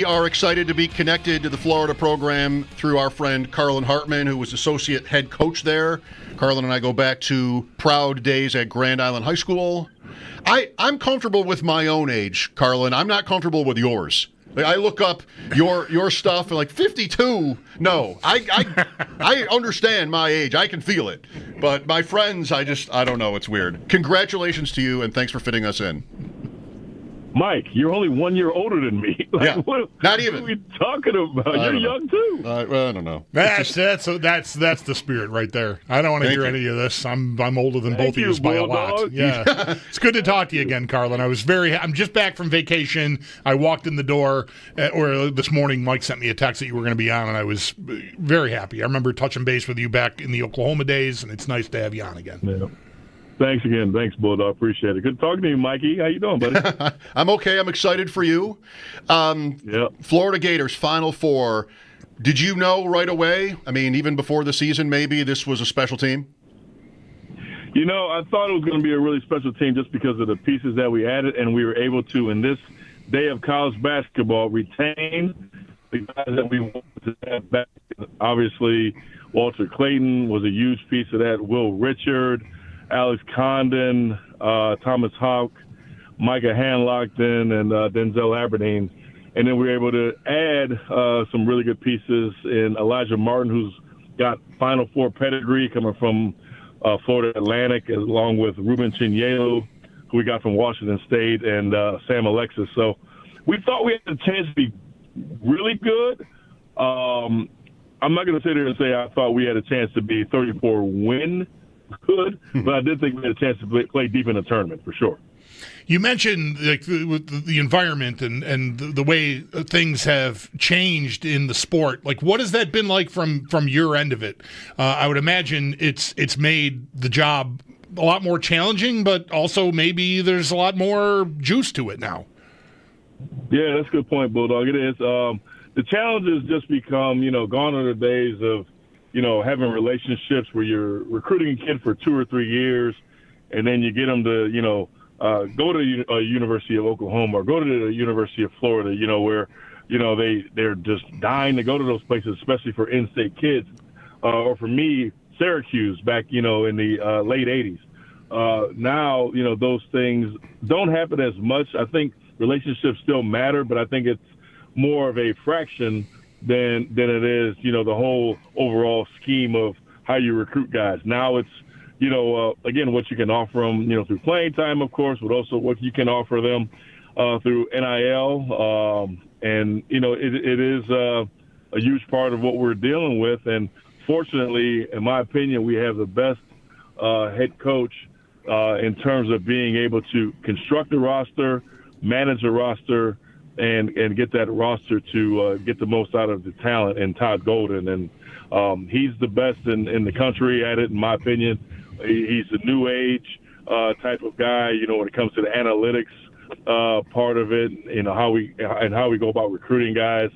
We are excited to be connected to the Florida program through our friend Carlin Hartman, who was associate head coach there. Carlin and I go back to proud days at Grand Island High School. I'm comfortable with my own age, Carlin. I'm not comfortable with yours. Like, I look up your stuff and like 52. No, I understand my age. I can feel it. But my friends, I don't know. It's weird. Congratulations to you, and thanks for fitting us in. Mike, you're only 1 year older than me. Yeah, not even. What are we talking about? You're young too. Well, I don't know. That's the spirit right there. I don't want to hear any of this. I'm older than both of you by a lot. Yeah, it's good to talk to you again, Carlin. I'm just back from vacation. I walked in the door, or this morning, Mike sent me a text that you were going to be on, and I was very happy. I remember touching base with you back in the Oklahoma days, and it's nice to have you on again. Yeah. Thanks again. Thanks, Bulldog. Appreciate it. Good talking to you, Mikey. How you doing, buddy? I'm okay. I'm excited for you. Florida Gators, Final Four. Did you know right away, I mean, even before the season maybe, this was a special team? You know, I thought it was going to be a really special team just because of the pieces that we added, and we were able to, in this day of college basketball, retain the guys that we wanted to have back. Obviously, Walter Clayton was a huge piece of that. Will Richard, Alex Condon, Thomas Houck, Micah Hanlockton, and Denzel Aberdeen. And then we were able to add some really good pieces in Elijah Martin, who's got Final Four pedigree coming from Florida Atlantic, along with Ruben Chinyelu, who we got from Washington State, and Sam Alexis. So we thought we had a chance to be really good. I'm not going to sit here and say I thought we had a chance to be 34-win good, but I did think we had a chance to play deep in the tournament for sure. You mentioned like the environment and the way things have changed in the sport. Like, what has that been like from your end of it? I would imagine it's made the job a lot more challenging, but also maybe there's a lot more juice to it now. Yeah, that's a good point, Bulldog. It is. The challenge has just become, gone are the days of, having relationships where you're recruiting a kid for 2 or 3 years, and then you get them to, go to a University of Oklahoma or go to the University of Florida, where, they're just dying to go to those places, especially for in-state kids. Or for me, Syracuse back, in the late 80s. Now, those things don't happen as much. I think relationships still matter, but I think it's more of a fraction than it is, the whole overall scheme of how you recruit guys. Now it's, again, what you can offer them, through playing time, of course, but also what you can offer them through NIL. And, it is a huge part of what we're dealing with. And fortunately, in my opinion, we have the best head coach in terms of being able to construct a roster, manage a roster, and get that roster to get the most out of the talent in Todd Golden. And he's the best in the country at it, in my opinion. He's a new age type of guy, when it comes to the analytics part of it, how we go about recruiting guys.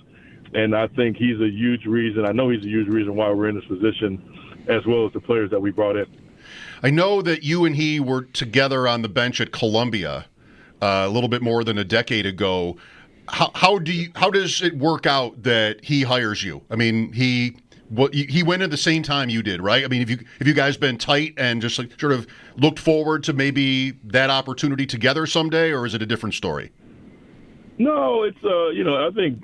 And I think he's a huge reason. I know he's a huge reason why we're in this position, as well as the players that we brought in. I know that you and he were together on the bench at Columbia a little bit more than a decade ago. How does it work out that he hires you? I mean, he went at the same time you did, right? I mean, have you guys been tight and just like sort of looked forward to maybe that opportunity together someday, or is it a different story? No, it's I think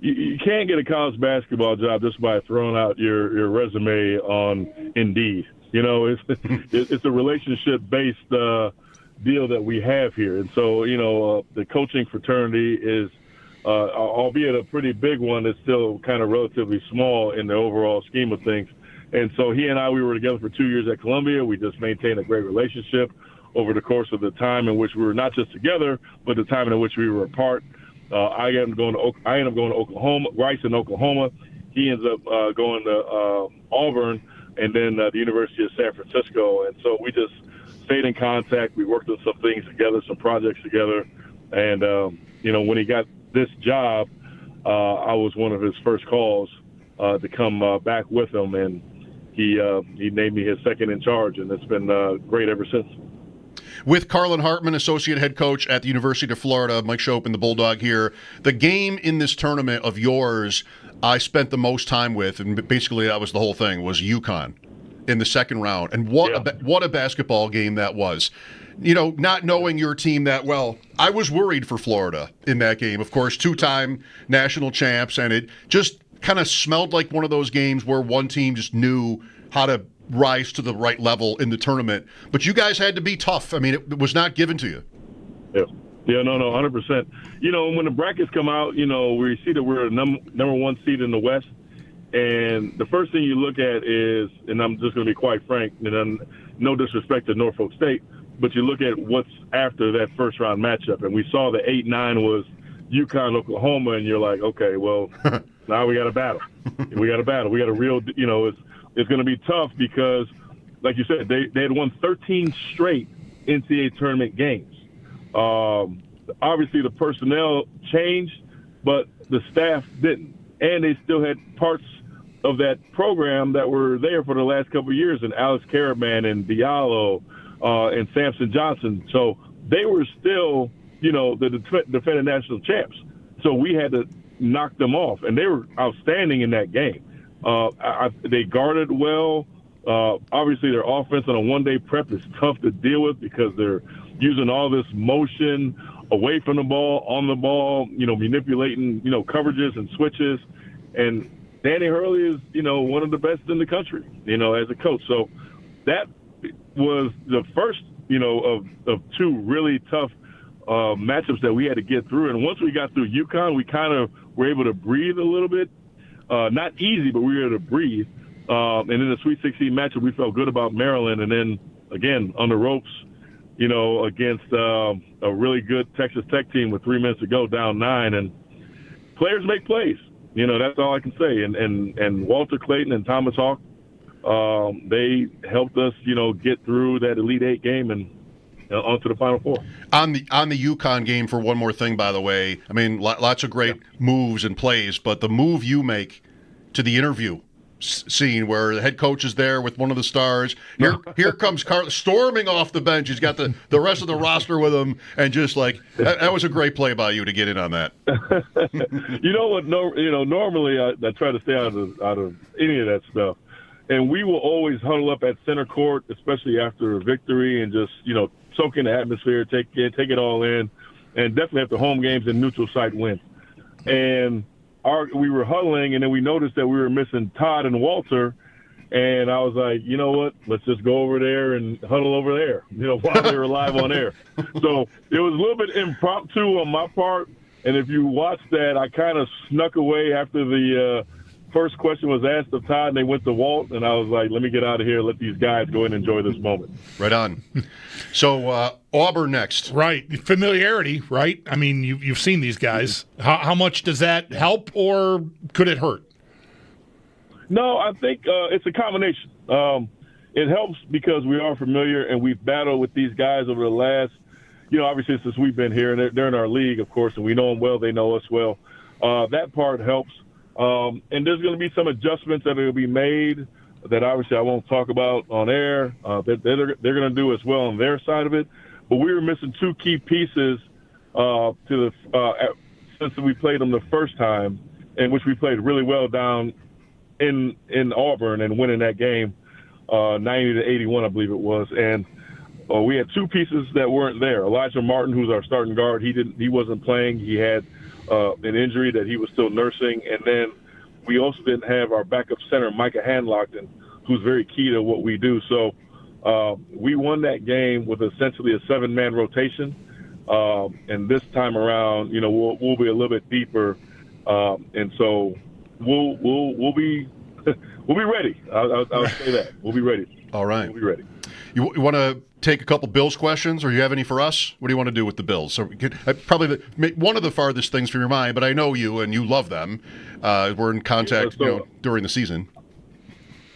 you can't get a college basketball job just by throwing out your resume on Indeed. It's a relationship based deal that we have here. And so, the coaching fraternity is, albeit a pretty big one, it's still kind of relatively small in the overall scheme of things. And so we were together for 2 years at Columbia. We just maintained a great relationship over the course of the time in which we were not just together, but the time in which we were apart. I ended up going to Oklahoma, Rice in Oklahoma. He ends up going to Auburn, and then the University of San Francisco. And so we just stayed in contact. We worked on some things together, some projects together. And, when he got this job, I was one of his first calls to come back with him. And he named me his second in charge, and it's been great ever since. With Carlin Hartman, associate head coach at the University of Florida, Mike Schopp and the Bulldog here. The game in this tournament of yours I spent the most time with, and basically that was the whole thing, was UConn in the second round. And what a basketball game that was. You know, not knowing your team that well, I was worried for Florida in that game. Of course, two-time national champs, and it just kind of smelled like one of those games where one team just knew how to rise to the right level in the tournament. But you guys had to be tough. I mean, it was not given to you. Yeah, no, 100%. You know, when the brackets come out, you know, we see that we're a number one seed in the West. And the first thing you look at is, and I'm just going to be quite frank, and no disrespect to Norfolk State, but you look at what's after that first round matchup. And we saw the 8-9 was UConn, Oklahoma, and you're like, okay, well, now we got a battle. We got a real, you know, it's going to be tough because, like you said, they had won 13 straight NCAA tournament games. Obviously, the personnel changed, but the staff didn't. And they still had parts of that program that were there for the last couple of years, and Alex Caravan and Diallo and Samson Johnson. So they were still, you know, the defending national champs. So we had to knock them off, and they were outstanding in that game. They guarded well. Obviously, their offense on a one-day prep is tough to deal with because they're using all this motion away from the ball, on the ball, you know, manipulating, you know, coverages and switches. And Danny Hurley is, you know, one of the best in the country, you know, as a coach. So that was the first, you know, of two really tough matchups that we had to get through. And once we got through UConn, we kind of were able to breathe a little bit. Not easy, but we were able to breathe. And in the Sweet 16 matchup, we felt good about Maryland. And then, again, on the ropes, you know, against a really good Texas Tech team with 3 minutes to go, down 9. And players make plays. You know, that's all I can say. And Walter Clayton and Thomas Hawk, they helped us, you know, get through that Elite Eight game and onto the Final Four. On the UConn game, for one more thing, by the way, I mean, lots of great moves and plays, but the move you make to the interview scene where the head coach is there with one of the stars. Here comes Carl storming off the bench. He's got the rest of the roster with him, and just like that was a great play by you to get in on that. You know what? Normally I try to stay out of any of that stuff, and we will always huddle up at center court, especially after a victory, and just, you know, soak in the atmosphere, take it all in, and definitely after home games and neutral site wins. And we were huddling, and then we noticed that we were missing Todd and Walter, and I was like, you know what? Let's just go over there and huddle over there, you know, while they were live on air. So it was a little bit impromptu on my part, and if you watch that, I kind of snuck away after the first question was asked of Todd, and they went to Walt, and I was like, let me get out of here, let these guys go and enjoy this moment. Right on. So Auburn next. Right. Familiarity, right? I mean, you've seen these guys. How much does that help, or could it hurt? No, I think it's a combination. It helps because we are familiar, and we've battled with these guys over the last, you know, obviously since we've been here, and they're in our league, of course, and we know them well, they know us well. That part helps. And there's going to be some adjustments that will be made that obviously I won't talk about on air. That they're going to do as well on their side of it. But we were missing two key pieces since we played them the first time, in which we played really well down in Auburn and winning that game 90-81, I believe it was. And we had two pieces that weren't there. Elijah Martin, who's our starting guard, he wasn't playing. He had an injury that he was still nursing. And then we also didn't have our backup center, Micah Handlockton, who's very key to what we do. So we won that game with essentially a 7-man rotation. And this time around, you know, we'll be a little bit deeper. And so we'll be ready. I'll say that. We'll be ready. All right. We'll be ready. You want to take a couple Bills questions, or you have any for us? What do you want to do with the Bills? So probably one of the farthest things from your mind, but I know you and you love them. We're in contact, during the season.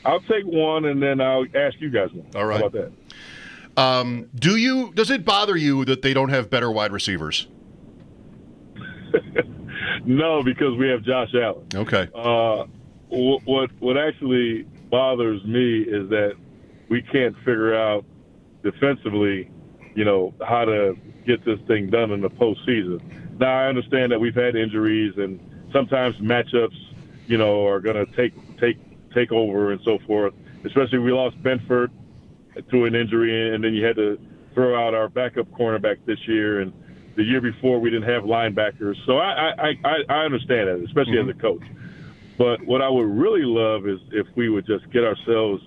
I'll take one, and then I'll ask you guys one. All right. How about that? Does it bother you that they don't have better wide receivers? No, because we have Josh Allen. Okay. What actually bothers me is that we can't figure out defensively how to get this thing done in the postseason. Now, I understand that we've had injuries, and sometimes matchups, are going to take over and so forth. Especially we lost Benford to an injury, and then you had to throw out our backup cornerback this year, and the year before we didn't have linebackers. So I understand that, especially as a coach. But what I would really love is if we would just get ourselves,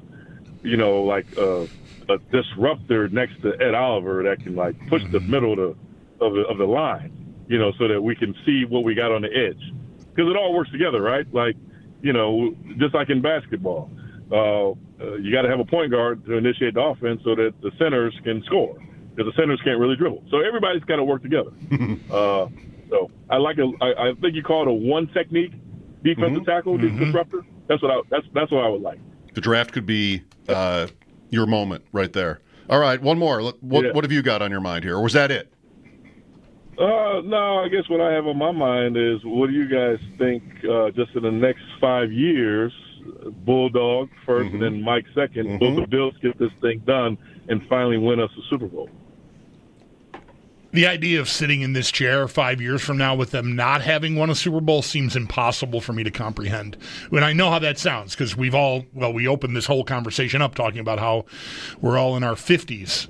like a disruptor next to Ed Oliver that can like push the middle of the line, so that we can see what we got on the edge, because it all works together, right? Like, just like in basketball, you got to have a point guard to initiate the offense so that the centers can score, because the centers can't really dribble. So everybody's got to work together. So I think you call it a one technique defensive tackle, disruptor. That's what I would like. The draft could be your moment right there. All right, one more. What have you got on your mind here, or was that it? No, I guess what I have on my mind is, what do you guys think just in the next 5 years, Bulldog first and then Mike second, will the Bills get this thing done and finally win us a Super Bowl? The idea of sitting in this chair 5 years from now with them not having won a Super Bowl seems impossible for me to comprehend. And I know how that sounds, because we opened this whole conversation up talking about how we're all in our 50s.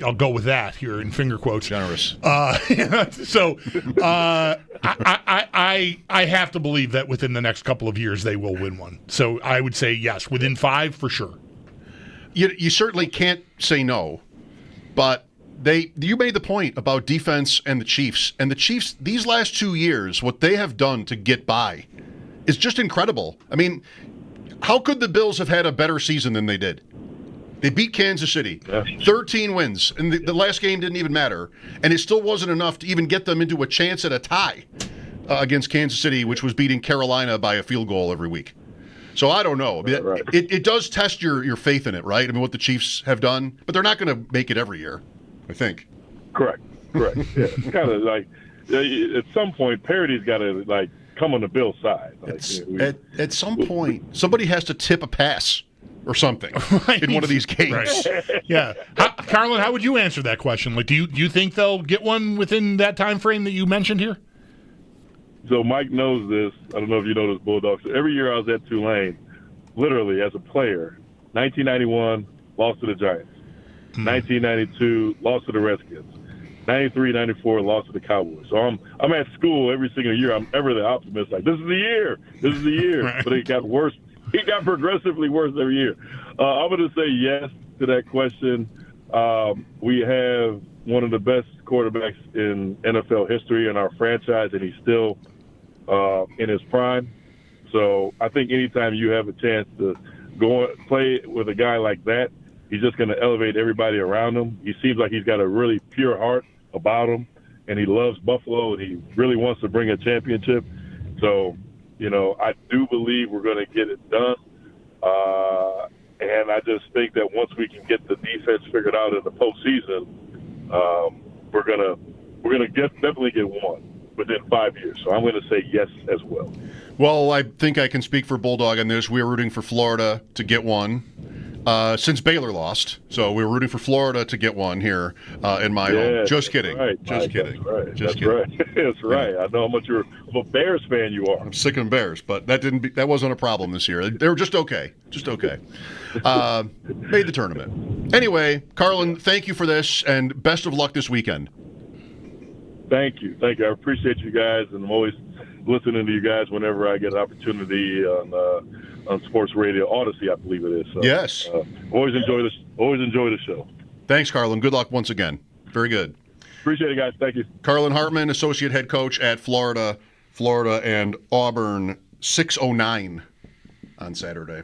I'll go with that here in finger quotes. Generous. So I have to believe that within the next couple of years they will win one. So I would say yes, within 5 for sure. You certainly can't say no, but you made the point about defense and the Chiefs. And the Chiefs, these last 2 years, what they have done to get by is just incredible. I mean, how could the Bills have had a better season than they did? They beat Kansas City, 13 wins, and the last game didn't even matter. And it still wasn't enough to even get them into a chance at a tie against Kansas City, which was beating Carolina by a field goal every week. So I don't know. Right. It does test your faith in it, right? I mean, what the Chiefs have done, but they're not going to make it every year, I think. Correct. Yeah, it's kind of like at some point parity's got to like come on the Bills' side. Like, at some point, somebody has to tip a pass or something in one of these games. Right. Yeah, Carlin, how would you answer that question? Like, do you think they'll get one within that time frame that you mentioned here? So Mike knows this. I don't know if you know this, Bulldog. So every year I was at Tulane, literally as a player, 1991 lost to the Giants. 1992, lost to the Redskins. 93, 94, lost to the Cowboys. So I'm at school every single year. I'm ever the optimist. Like, this is the year. Right. But it got worse. It got progressively worse every year. I'm going to say yes to that question. We have one of the best quarterbacks in NFL history in our franchise, and he's still in his prime. So I think anytime you have a chance to go play with a guy like that, he's just going to elevate everybody around him. He seems like he's got a really pure heart about him, and he loves Buffalo, and he really wants to bring a championship. So, I do believe we're going to get it done. And I just think that once we can get the defense figured out in the postseason, we're gonna definitely get one within 5 years. So I'm going to say yes as well. Well, I think I can speak for Bulldog on this. We're rooting for Florida to get one. Since Baylor lost, so we're rooting for Florida to get one here in my home. Just kidding. Right, Just Mike, kidding. That's right. Just that's kidding. Right. That's right. I know how much of a Bears fan you are. I'm sick of Bears, but that wasn't a problem this year. They were just okay. Made the tournament. Anyway, Carlin, thank you for this, and best of luck this weekend. Thank you. I appreciate you guys, and I'm always listening to you guys whenever I get an opportunity on sports radio, Odyssey, I believe it is. So, yes. Always enjoy the show. Thanks, Carlin. Good luck once again. Very good. Appreciate it, guys. Thank you. Carlin Hartman, associate head coach at Florida and Auburn, 6:09 on Saturday.